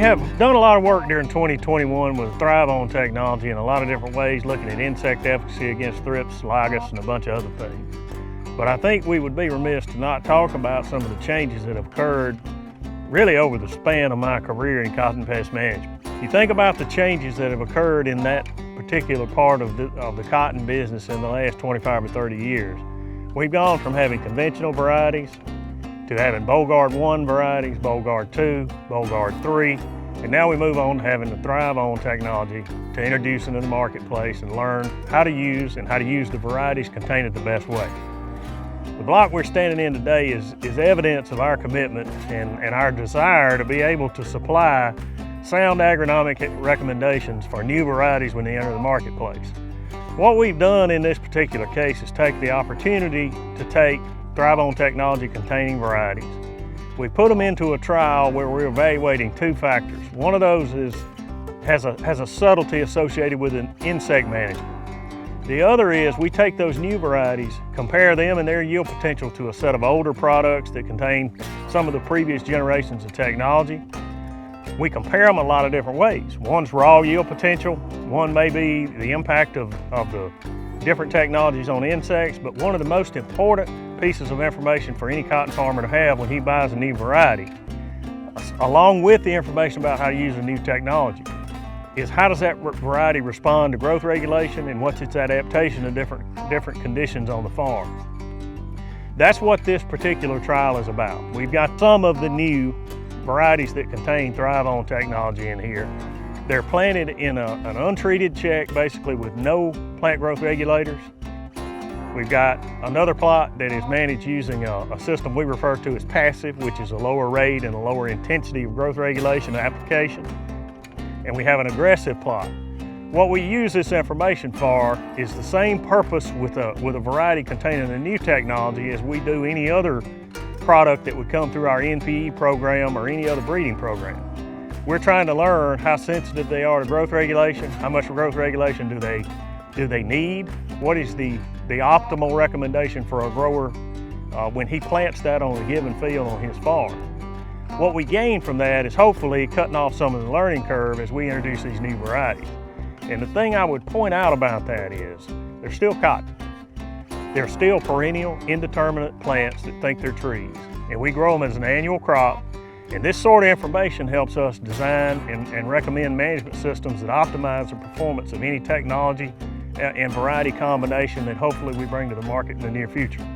have done a lot of work during 2021 with ThryvOn Technology in a lot of different ways, looking at insect efficacy against thrips, lygus, and a bunch of other things. But I think we would be remiss to not talk about some of the changes that have occurred really over the span of my career in cotton pest management. You think about the changes that have occurred in that particular part of the cotton business in the last 25 or 30 years. We've gone from having conventional varieties to having Bollgard 1 varieties, Bollgard 2, Bollgard 3, and now we move on to having the ThryvOn technology to introduce into the marketplace and learn how to use the varieties contained the best way. The block we're standing in today is evidence of our commitment and our desire to be able to supply sound agronomic recommendations for new varieties when they enter the marketplace. What we've done in this particular case is take the opportunity to take ThryvOn technology containing varieties. We put them into a trial where we're evaluating two factors. One of those has a subtlety associated with an insect management. The other is we take those new varieties, compare them and their yield potential to a set of older products that contain some of the previous generations of technology. We compare them a lot of different ways. One's raw yield potential, one may be the impact of the different technologies on insects, but one of the most important pieces of information for any cotton farmer to have when he buys a new variety, along with the information about how to use a new technology, is how does that variety respond to growth regulation and what's its adaptation to different conditions on the farm. That's what this particular trial is about. We've got some of the new varieties that contain ThryvOn technology in here. They're planted in an untreated check, basically with no plant growth regulators. We've got another plot that is managed using a system we refer to as passive, which is a lower rate and a lower intensity of growth regulation application. And we have an aggressive plot. What we use this information for is the same purpose with a variety containing a new technology as we do any other product that would come through our NPE program or any other breeding program. We're trying to learn how sensitive they are to growth regulation, how much growth regulation do they need, what is the optimal recommendation for a grower when he plants that on a given field on his farm. What we gain from that is hopefully cutting off some of the learning curve as we introduce these new varieties. And the thing I would point out about that is they're still cotton. They're still perennial, indeterminate plants that think they're trees. And we grow them as an annual crop. And this sort of information helps us design and recommend management systems that optimize the performance of any technology and variety combination that hopefully we bring to the market in the near future.